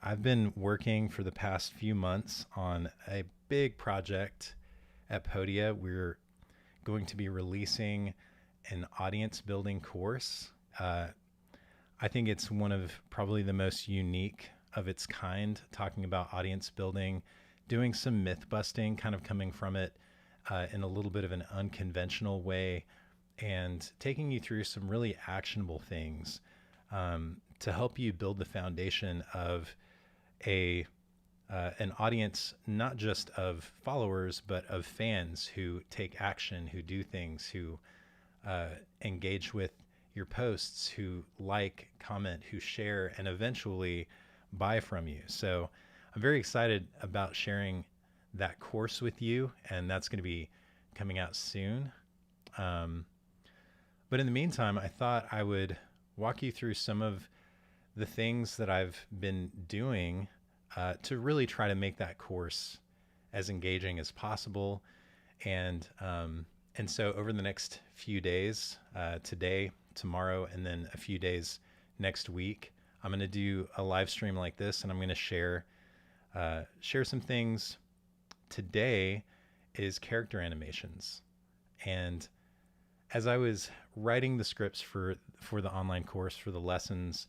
I've been working for the past few months on a big project at Podia. We're going to be releasing an audience building course. Uh, I think it's one of probably the most unique of its kind, talking about audience building, doing some myth busting, kind of coming from it in a little bit of an unconventional way, and taking you through some really actionable things to help you build the foundation of a an audience not just of followers but of fans who take action, who do things, who uh, engage with your posts, who like, comment, who share, and eventually buy from you. So I'm very excited about sharing that course with you, and that's going to be coming out soon. Um, but in the meantime, I thought I would walk you through some of the things that I've been doing to really try to make that course as engaging as possible. And so over the next few days, today, tomorrow, and then a few days next week, I'm going to do a live stream like this, and I'm going to share some things. Today is character animations, and as I was writing the scripts for the online course, for the lessons,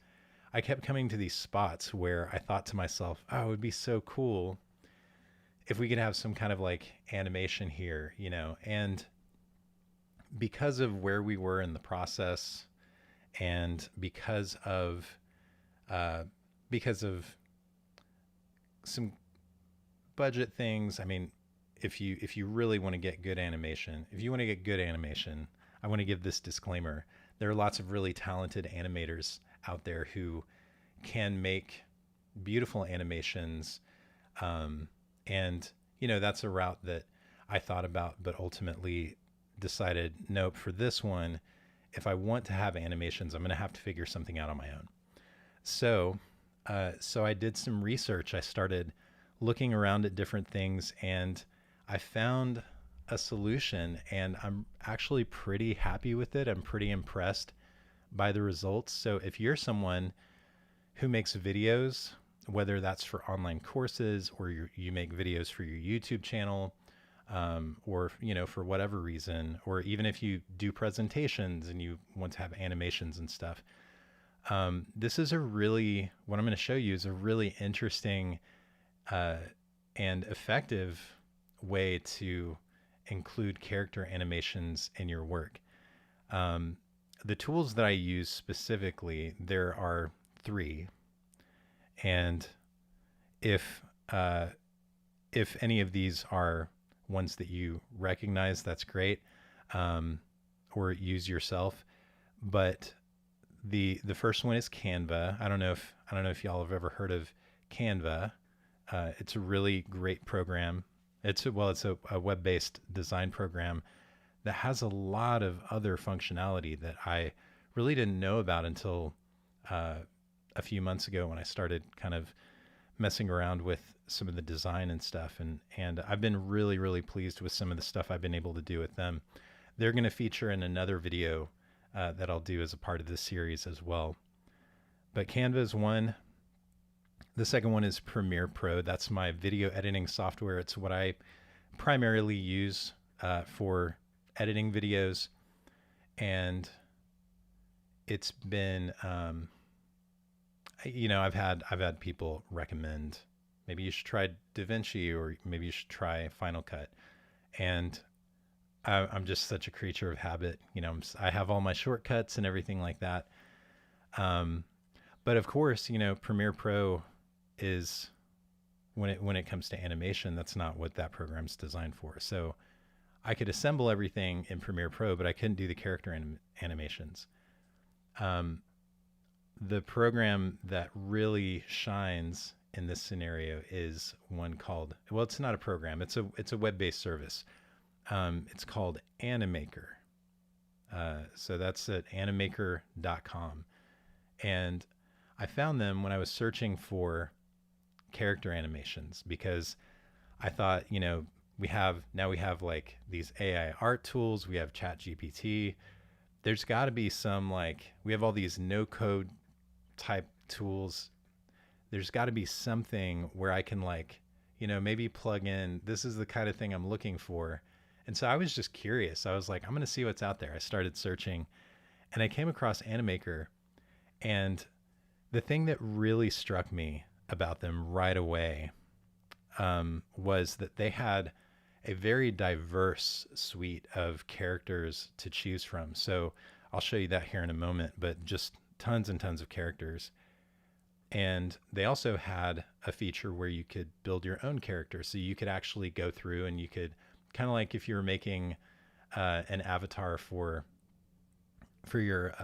I kept coming to these spots where I thought to myself, "Oh, it would be so cool if we could have some kind of like animation here, you know." And because of where we were in the process, and uh, because of some budget things, I mean, if you really want to get good animation, if you want to get good animation, I want to give this disclaimer. There are lots of really talented animators out there who can make beautiful animations. Um, and, that's a route that I thought about, but ultimately decided, nope, for this one, if I want to have animations, I'm going to have to figure something out on my own. So, so I did some research. I started looking around at different things, and I found a solution, and I'm actually pretty happy with it. I'm pretty impressed by the results. So if you're someone who makes videos, whether that's for online courses or you make videos for your YouTube channel, or for whatever reason, or even if you do presentations and you want to have animations and stuff, this is what I'm going to show you is a really interesting uh, and effective way to include character animations in your work. Um, the tools that I use specifically, there are three, and if uh, if any of these are ones that you recognize, that's great, or use yourself. But the first one is Canva. I don't know if y'all have ever heard of Canva. It's a really great program. It's a web-based design program that has a lot of other functionality that I really didn't know about until uh, a few months ago when I started kind of messing around with some of the design and stuff. And I've been really, really pleased with some of the stuff I've been able to do with them. They're going to feature in another video that I'll do as a part of this series as well. But Canva is one. The second one is Premiere Pro. That's my video editing software. It's what I primarily use for editing videos, and it's been, I've had people recommend maybe you should try DaVinci or maybe you should try Final Cut, and I'm just such a creature of habit. I have all my shortcuts and everything like that. Um, but of course, Premiere Pro is when it comes to animation, that's not what that program's designed for. So I could assemble everything in Premiere Pro, but I couldn't do the character animations. Um, the program that really shines in this scenario is one called, well, it's not a program, it's a web-based service. It's called Animaker. So that's at animaker.com. And I found them when I was searching for character animations, because I thought, we have like these AI art tools, we have Chat GPT. There's got to be some, like, we have all these no code type tools there's got to be something where I can like, maybe plug in, this is the kind of thing I'm looking for. And so I was just curious. I was like, I'm going to see what's out there. I started searching and I came across Animaker. And the thing that really struck me about them right away was that they had a very diverse suite of characters to choose from. So I'll show you that here in a moment, but just tons and tons of characters. And they also had a feature where you could build your own character. So you could actually go through and you could kind of like if you were making an avatar for your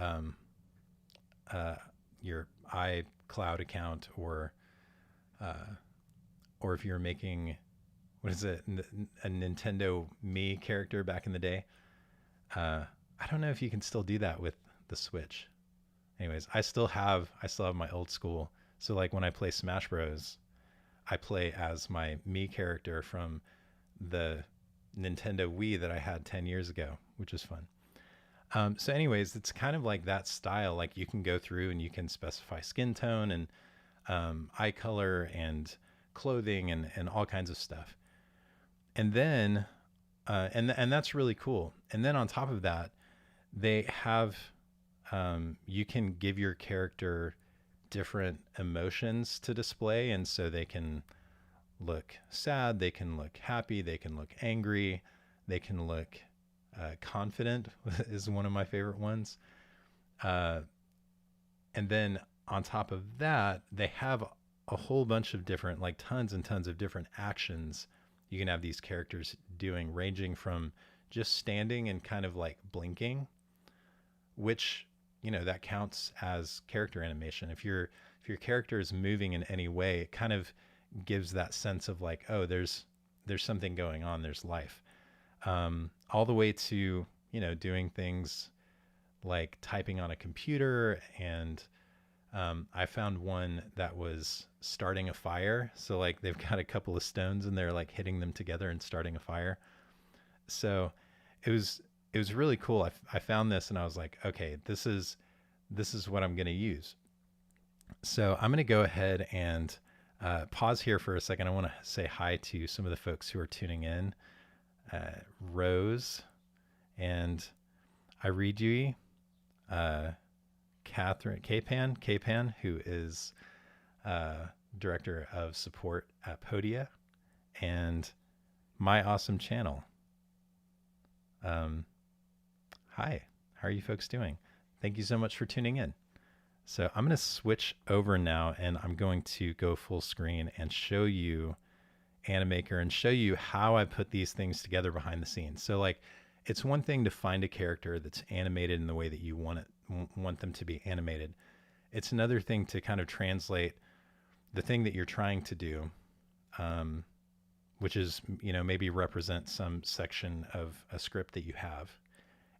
iCloud account, or if you're making, what is it, a Nintendo Me character back in the day. I don't know if you can still do that with the Switch. Anyways, I still have my old school. So like when I play Smash Bros, I play as my Me character from the Nintendo Wii that I had 10 years ago, which is fun. So anyways, it's kind of like that style. Like you can go through and you can specify skin tone and eye color and clothing and all kinds of stuff. And then, and that's really cool. And then on top of that, they have, you can give your character different emotions to display. And so they can look sad, they can look happy, they can look angry, they can look confident is one of my favorite ones. Uh, and then on top of that, they have a whole bunch of different, like tons and tons of different actions you can have these characters doing, ranging from just standing and kind of like blinking, which, that counts as character animation. If your character is moving in any way, it kind of gives that sense of like, oh, there's something going on, there's life. All the way to, doing things like typing on a computer. And I found one that was starting a fire. So like they've got a couple of stones and they're like hitting them together and starting a fire. So it was really cool. I found this and I was like, okay, this is what I'm going to use. So I'm going to go ahead and pause here for a second. I want to say hi to some of the folks who are tuning in. Rose and Iriji, Catherine Kpan, who is director of support at Podia, and my awesome channel. Hi, how are you folks doing? Thank you so much for tuning in. So I'm going to switch over now and I'm going to go full screen and show you Animaker and show you how I put these things together behind the scenes. So like, it's one thing to find a character that's animated in the way that you want them to be animated. It's another thing to kind of translate the thing that you're trying to do, which is, maybe represent some section of a script that you have,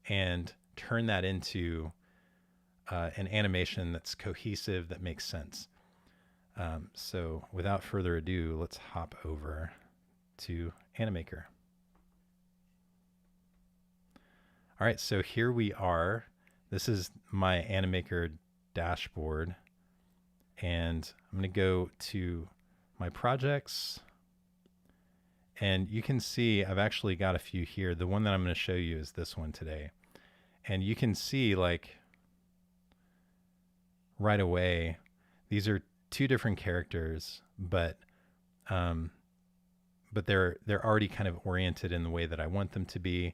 and turn that into an animation that's cohesive, that makes sense. So without further ado, let's hop over to Animaker. All right, so here we are. This is my Animaker dashboard. And I'm going to go to my projects. And you can see I've actually got a few here. The one that I'm going to show you is this one today. And you can see like right away, these are two different characters, but they're already kind of oriented in the way that I want them to be.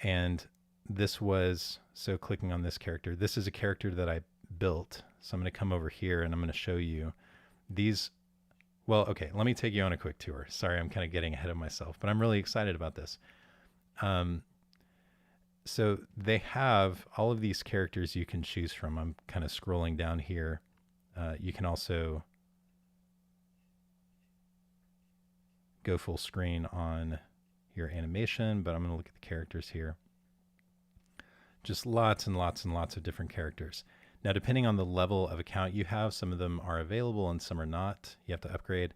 And this was, so clicking on this character, this is a character that I built. So I'm going to come over here and I'm going to show you these. Well, okay, let me take you on a quick tour. Sorry, I'm kind of getting ahead of myself, but I'm really excited about this. So they have all of these characters you can choose from. I'm kind of scrolling down here. You can also go full screen on your animation, but I'm going to look at the characters here. Just lots and lots and lots of different characters. Now, depending on the level of account you have, some of them are available and some are not. You have to upgrade.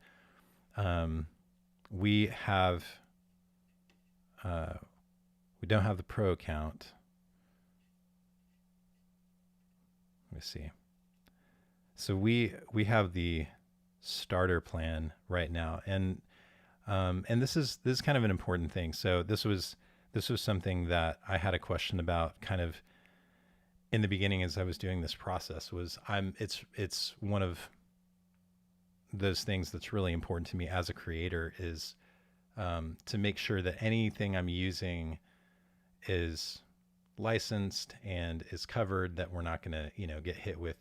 We don't have the pro account. Let me see. So we have the starter plan right now, and this is kind of an important thing. So this was something that I had a question about kind of in the beginning as I was doing this process. Was it's one of those things that's really important to me as a creator is to make sure that anything I'm using is licensed and is covered, that we're not going to, get hit with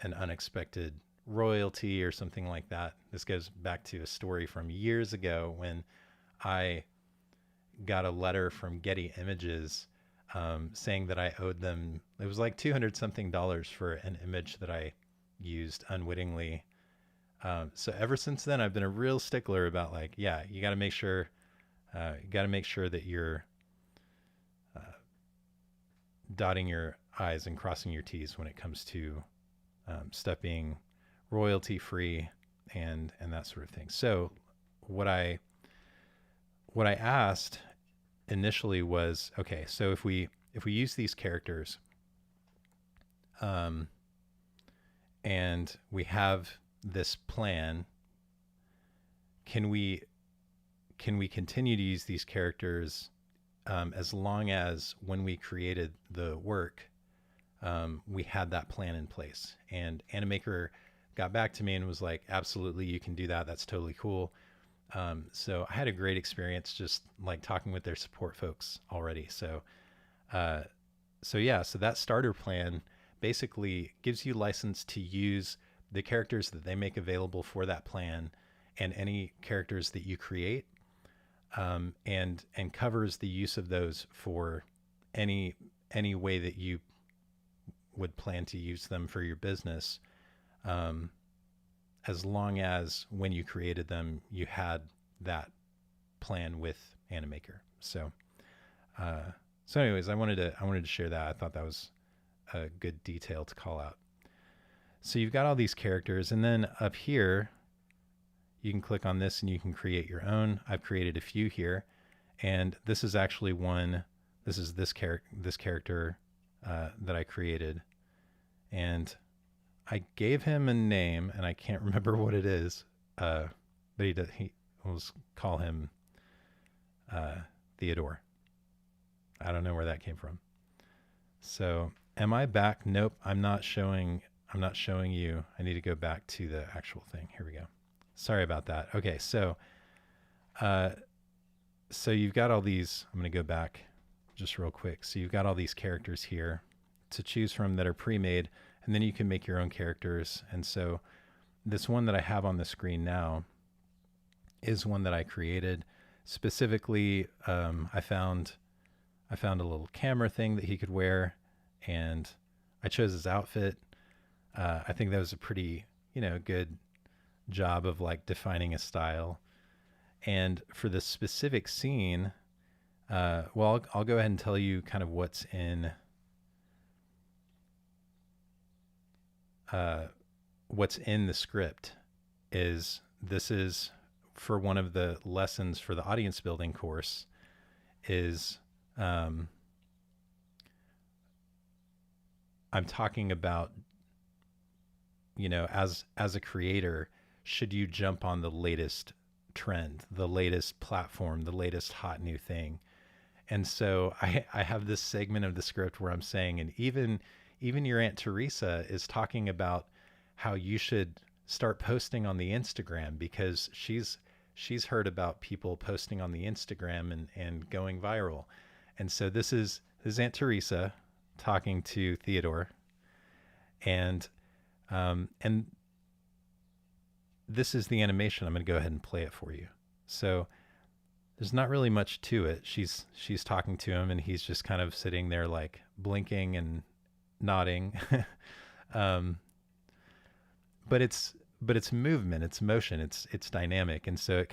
an unexpected royalty or something like that. This goes back to a story from years ago when I got a letter from Getty Images saying that I owed them, it was like 200 something dollars for an image that I used unwittingly. So ever since then, I've been a real stickler about like, yeah, you got to make sure, that you're dotting your I's and crossing your T's when it comes to stuff being royalty free and that sort of thing. So what I asked initially was, okay, so if we use these characters, and we have this plan, can we continue to use these characters as long as when we created the work, we had that plan in place? And Animaker got back to me and was like, absolutely, you can do that. That's totally cool. So I had a great experience just like talking with their support folks already. So that starter plan basically gives you license to use the characters that they make available for that plan and any characters that you create, and covers the use of those for any way that you would plan to use them for your business, as long as when you created them you had that plan with Animaker. So anyways, I wanted to share that. I thought that was a good detail to call out. So you've got all these characters, and then up here you can click on this and you can create your own. I've created a few here, and this is actually one. This is this character that I created, and I gave him a name, and I can't remember what it is. But we'll call him Theodore. I don't know where that came from. So am I back? Nope, I'm not showing you. I need to go back to the actual thing. Here we go. Sorry about that. Okay, so you've got all these. I'm going to go back just real quick. So you've got all these characters here to choose from that are pre-made, and then you can make your own characters. And so this one that I have on the screen now is one that I created specifically. I found a little camera thing that he could wear, and I chose his outfit. I think that was a pretty, good job of like defining a style. And for this specific scene, well, I'll go ahead and tell you kind of what's in the script. This is for one of the lessons for the audience building course. Is I'm talking about, as a creator, should you jump on the latest trend, the latest platform, the latest hot new thing? And so I have this segment of the script where I'm saying, and even your Aunt Teresa is talking about how you should start posting on the Instagram, because she's heard about people posting on the Instagram and going viral. And so this is Aunt Teresa talking to Theodore, and this is the animation. I'm going to go ahead and play it for you. So there's not really much to it. She's talking to him, and he's just kind of sitting there like blinking and nodding. But it's movement, it's motion, it's dynamic, and so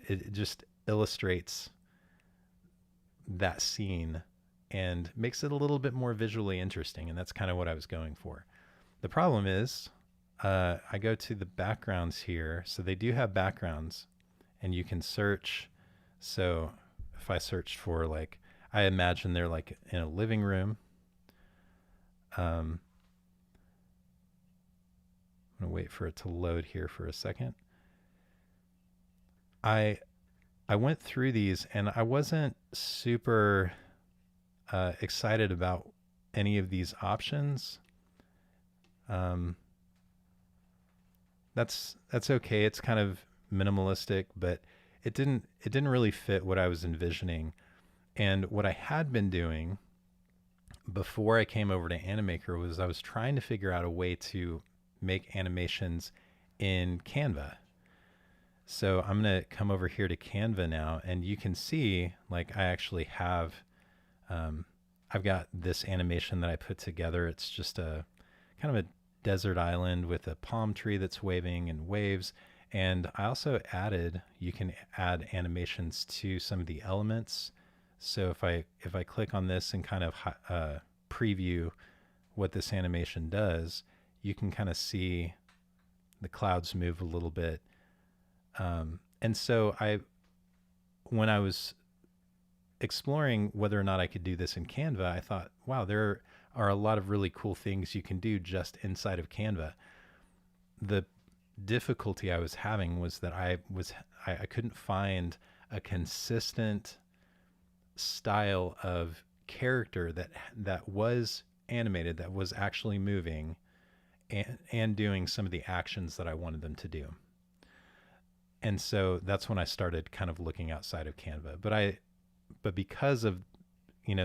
it just illustrates that scene and makes it a little bit more visually interesting, and that's kind of what I was going for. The problem is, I go to the backgrounds here, so they do have backgrounds, and you can search. So if I searched for, like, I imagine they're like in a living room. I'm gonna wait for it to load here for a second. I I went through these and I wasn't super excited about any of these options. Um, that's okay. It's kind of minimalistic, but it didn't really fit what I was envisioning. And what I had been doing before I came over to Animaker was I was trying to figure out a way to make animations in Canva. So I'm going to come over here to Canva now, and you can see like I actually have, um, I've got this animation that I put together. It's just a kind of a desert island with a palm tree that's waving and waves. And I also added, you can add animations to some of the elements. So if I click on this and kind of preview what this animation does, you can kind of see the clouds move a little bit. And so when I was exploring whether or not I could do this in Canva, I thought, wow, there are a lot of really cool things you can do just inside of Canva. The difficulty I was having was that I couldn't find a consistent style of character that was animated, that was actually moving and doing some of the actions that I wanted them to do. And so that's when I started kind of looking outside of Canva. But because of,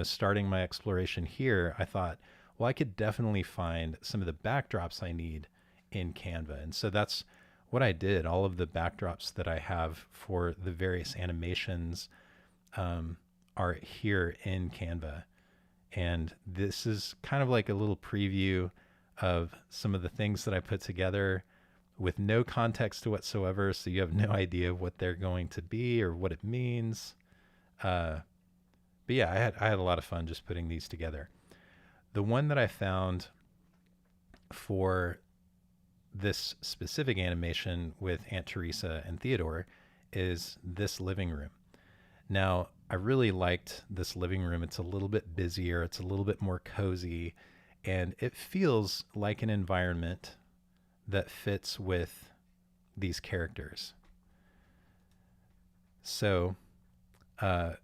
starting my exploration here, I thought, well, I could definitely find some of the backdrops I need in Canva. And so that's what I did. All of the backdrops that I have for the various animations are here in Canva. And this is kind of like a little preview of some of the things that I put together with no context whatsoever. So you have no idea what they're going to be or what it means. But yeah, I had a lot of fun just putting these together. The one that I found for this specific animation with Aunt Teresa and Theodore is this living room. Now, I really liked this living room. It's a little bit busier, it's a little bit more cozy, and it feels like an environment that fits with these characters. So, I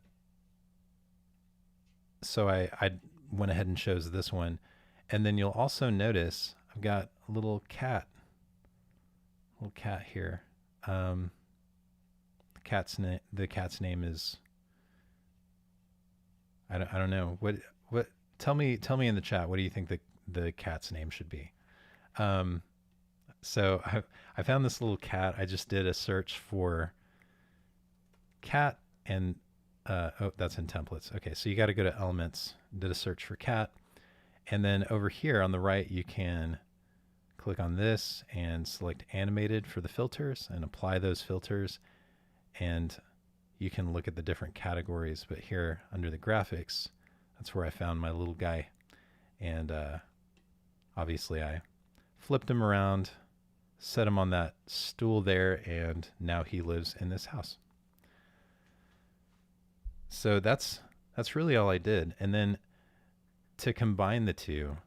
went ahead and chose this one, and then you'll also notice I've got a little cat here. The cat's name is I don't know what. Tell me in the chat. What do you think the cat's name should be? So I found this little cat. I just did a search for cat and oh, that's in templates. Okay, so you got to go to elements, did a search for cat, and then over here on the right you can click on this and select animated for the filters and apply those filters, and you can look at the different categories. But here under the graphics, that's where I found my little guy, and obviously I flipped him around, set him on that stool there, and now he lives in this house. So that's really all I did. And then to combine the two,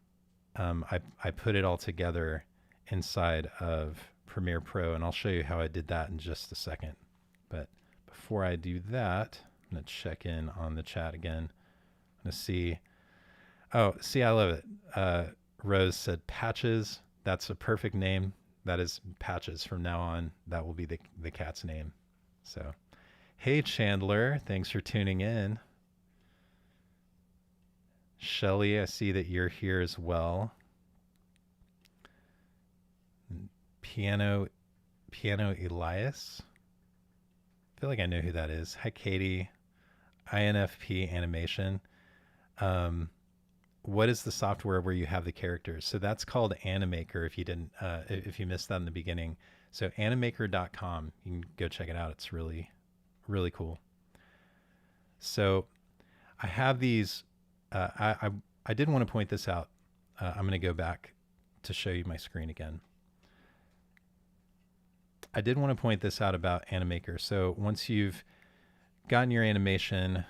I put it all together inside of Premiere Pro, and I'll show you how I did that in just a second. But before I do that, I'm going to check in on the chat again. I'm going to see. Oh, see, I love it. Rose said Patches. That's a perfect name. That is Patches from now on. That will be the cat's name. So, hey, Chandler. Thanks for tuning in. Shelly, I see that you're here as well. Piano Elias. I feel like I know who that is. Hi, Katie. INFP animation. What is the software where you have the characters? So that's called Animaker. If you missed that in the beginning. So animaker.com, you can go check it out. It's really, really cool. So I have these. I did want to point this out. I'm going to go back to show you my screen again. I did want to point this out about Animaker. So once you've gotten your animation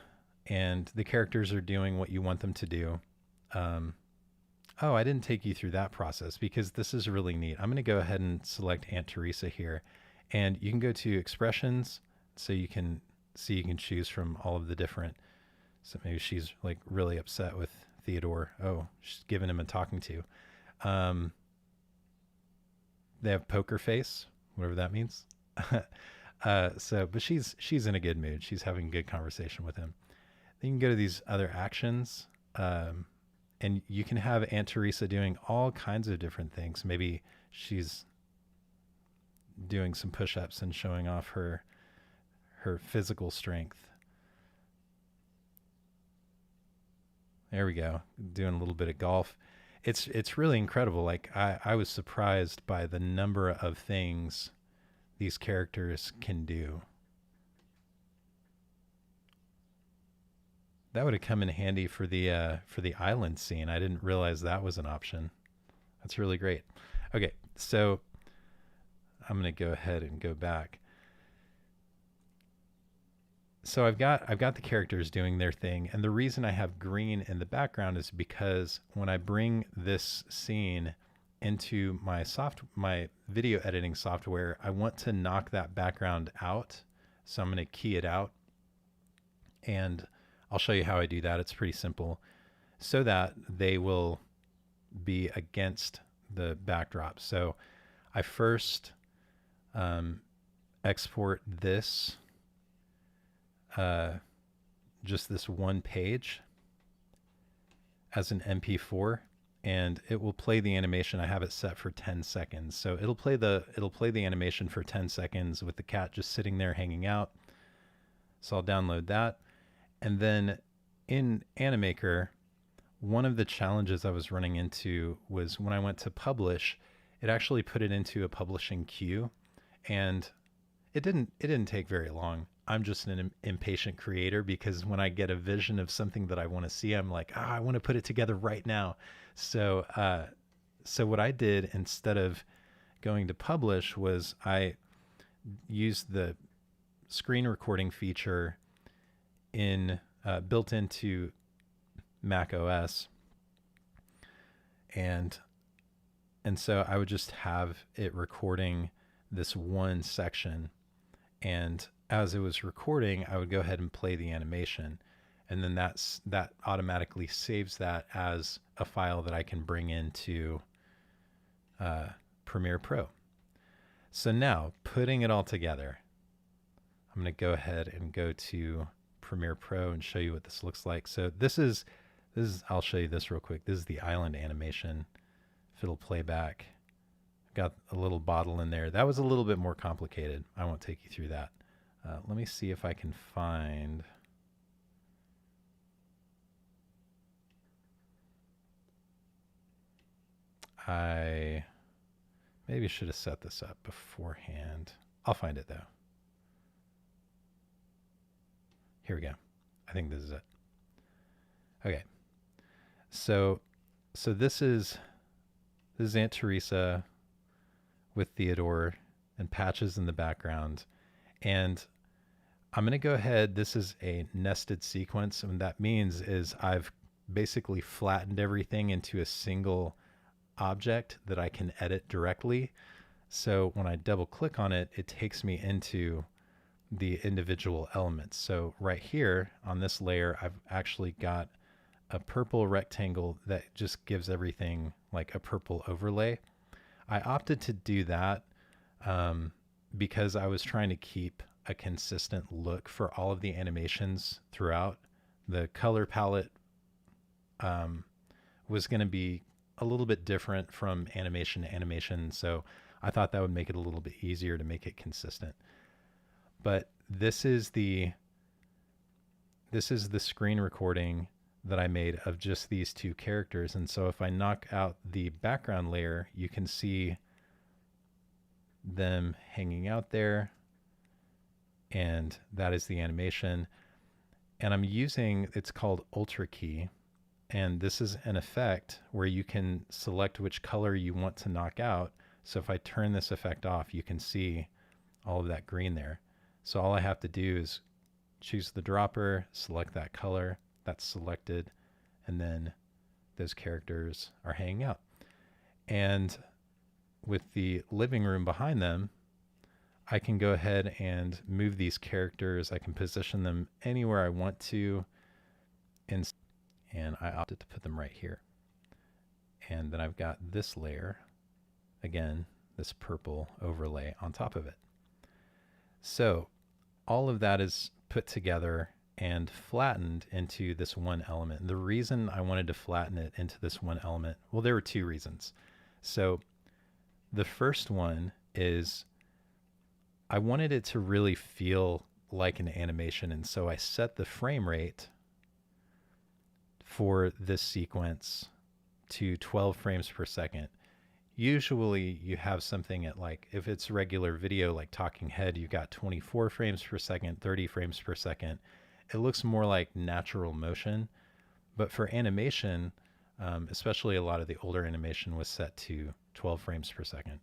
and the characters are doing what you want them to do. Oh, I didn't take you through that process because this is really neat. I'm going to go ahead and select Aunt Teresa here, and you can go to expressions, so you can see, you can choose from all of the different. So maybe she's like really upset with Theodore. Oh, she's giving him a talking to. Um, they have poker face, whatever that means. But she's in a good mood. She's having a good conversation with him. Then you can go to these other actions, and you can have Aunt Teresa doing all kinds of different things. Maybe she's doing some push-ups and showing off her physical strength. There we go. Doing a little bit of golf. It's really incredible. Like I was surprised by the number of things these characters can do. That would have come in handy for the island scene. I didn't realize that was an option. That's really great. Okay, so I'm going to go ahead and go back. So I've got the characters doing their thing, and the reason I have green in the background is because when I bring this scene into my video editing software, I want to knock that background out. So I'm going to key it out, and I'll show you how I do that. It's pretty simple, so that they will be against the backdrop. So I first export this, just this one page as an MP4, and it will play the animation. I have it set for 10 seconds. So it'll play the animation for 10 seconds with the cat just sitting there hanging out. So I'll download that. And then in Animaker, one of the challenges I was running into was when I went to publish, it actually put it into a publishing queue, and it didn't take very long. I'm just an impatient creator, because when I get a vision of something that I want to see, I'm like, I want to put it together right now. So what I did instead of going to publish was I used the screen recording feature built into Mac OS, and so I would just have it recording this one section, and as it was recording, I would go ahead and play the animation, and then that automatically saves that as a file that I can bring into Premiere Pro. So now, putting it all together, I'm going to go ahead and go to Premiere Pro and show you what this looks like. So this is I'll show you this real quick. This is the island animation. If it'll play back, got a little bottle in there. That was a little bit more complicated. I won't take you through that. Let me see if I can find. I maybe should have set this up beforehand. I'll find it though. Here we go. I think this is it. Okay. So this is Aunt Teresa with Theodore and Patches in the background. And I'm going to go ahead. This is a nested sequence. And what that means is I've basically flattened everything into a single object that I can edit directly. So when I double click on it, it takes me into the individual elements. So right here on this layer, I've actually got a purple rectangle that just gives everything like a purple overlay. I opted to do that because I was trying to keep a consistent look for all of the animations throughout. The color palette was going to be a little bit different from animation to animation, so I thought that would make it a little bit easier to make it consistent. But this is the screen recording that I made of just these two characters. And so if I knock out the background layer, you can see them hanging out there, and that is the animation. And I'm using, it's called Ultra Key, and this is an effect where you can select which color you want to knock out. So if I turn this effect off, you can see all of that green there. So all I have to do is choose the dropper, select that color, that's selected, and then those characters are hanging out. And with the living room behind them, I can go ahead and move these characters. I can position them anywhere I want to, and I opted to put them right here. And then I've got this layer, again, this purple overlay on top of it. So all of that is put together and flattened into this one element. The reason I wanted to flatten it into this one element, well, there were two reasons. So the first one is I wanted it to really feel like an animation, and so I set the frame rate for this sequence to 12 frames per second. Usually you have something at, like, if it's regular video like talking head, you got 24 frames per second, 30 frames per second. It looks more like natural motion. But for animation, especially a lot of the older animation was set to 12 frames per second.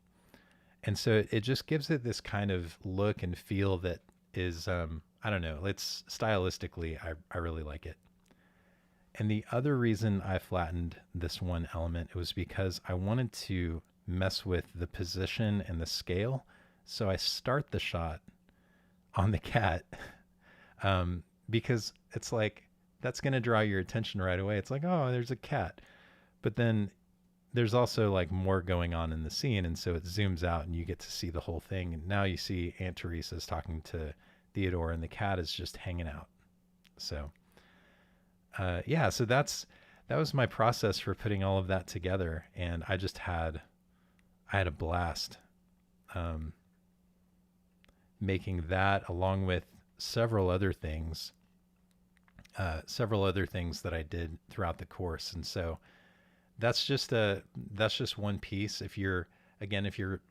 And so it just gives it this kind of look and feel that is, I don't know, it's stylistically, I really like it. And the other reason I flattened this one element was because I wanted to mess with the position and the scale. So I start the shot on the cat because it's like, that's going to draw your attention right away. It's like, oh, there's a cat. But then there's also like more going on in the scene. And so it zooms out and you get to see the whole thing. And now you see Aunt Teresa's talking to Theodore and the cat is just hanging out. So yeah, so that was my process for putting all of that together, and I had a blast making that, along with several other things that I did throughout the course. And so that's just one piece. If you're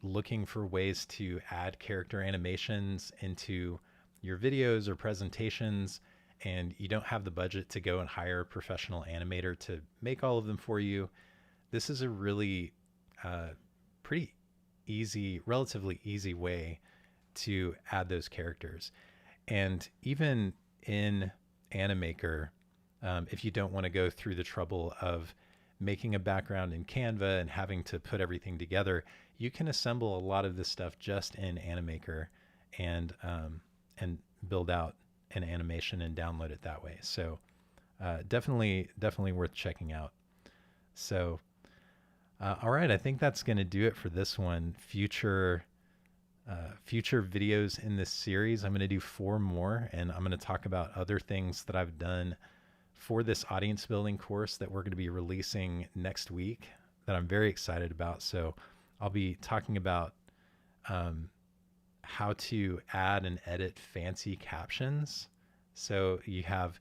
looking for ways to add character animations into your videos or presentations, and you don't have the budget to go and hire a professional animator to make all of them for you, this is a really pretty easy, relatively easy way to add those characters. And even in Animaker, if you don't want to go through the trouble of making a background in Canva and having to put everything together, you can assemble a lot of this stuff just in Animaker and build out an animation and download it that way. So definitely worth checking out. So all right, I think that's going to do it for this one. Future videos in this series, I'm going to do 4 more, and I'm going to talk about other things that I've done for this audience building course that we're going to be releasing next week that I'm very excited about. So I'll be talking about how to add and edit fancy captions. So you have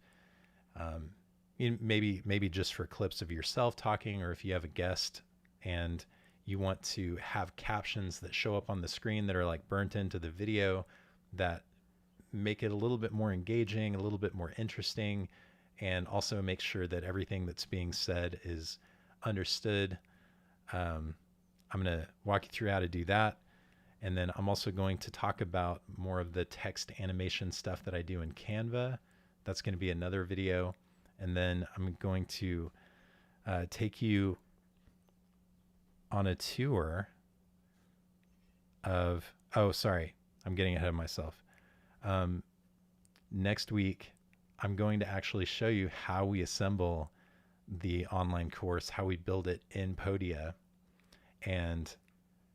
maybe just for clips of yourself talking, or if you have a guest and you want to have captions that show up on the screen that are like burnt into the video that make it a little bit more engaging, a little bit more interesting, and also make sure that everything that's being said is understood. I'm going to walk you through how to do that. And then I'm also going to talk about more of the text animation stuff that I do in Canva. That's going to be another video. And then I'm going to take you on a tour of, sorry, I'm getting ahead of myself. Next week, I'm going to actually show you how we assemble the online course, how we build it in Podia. And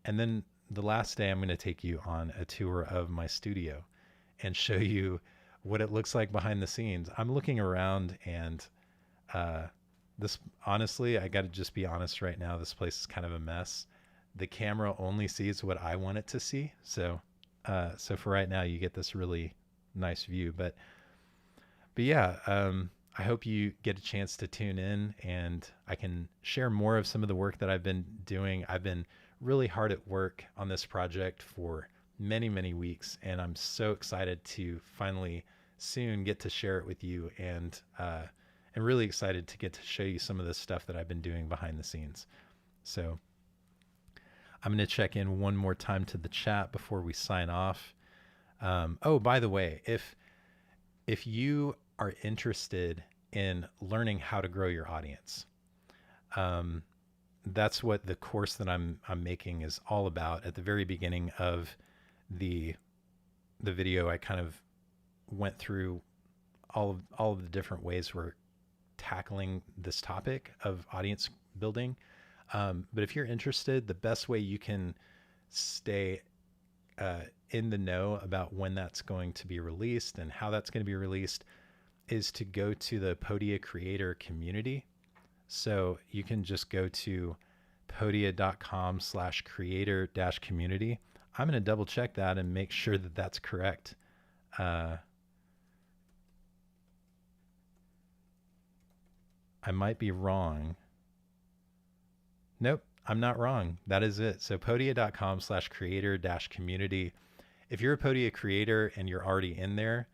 then the last day, I'm going to take you on a tour of my studio and show you what it looks like behind the scenes. I'm looking around, and this, honestly, I got to just be honest right now, this place is kind of a mess. The camera only sees what I want it to see. So for right now, you get this really nice view. But yeah, I hope you get a chance to tune in, and I can share more of some of the work that I've been doing. I've been really hard at work on this project for many, many weeks, and I'm so excited to finally soon get to share it with you, and really excited to get to show you some of the stuff that I've been doing behind the scenes. So I'm going to check in one more time to the chat before we sign off. Oh, by the way, if you are interested in learning how to grow your audience, that's what the course that I'm making is all about. At the very beginning of the the video, I kind of went through all of the different ways we're tackling this topic of audience building. But if you're interested, the best way you can stay in the know about when that's going to be released and how that's going to be released is to go to the Podia creator community. So you can just go to podia.com/creator-community. I'm going to double check that and make sure that that's correct. I might be wrong. Nope, I'm not wrong. That is it. So podia.com/creator-community. If you're a Podia creator and you're already in there,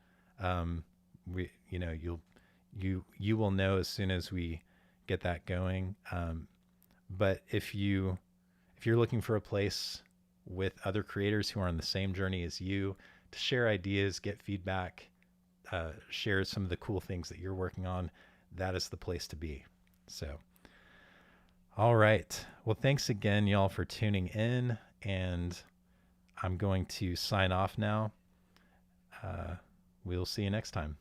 you will know as soon as we get that going. But if you're looking for a place with other creators who are on the same journey as you to share ideas, get feedback, share some of the cool things that you're working on, that is the place to be. So, all right. Well, thanks again, y'all, for tuning in. And I'm going to sign off now. We'll see you next time.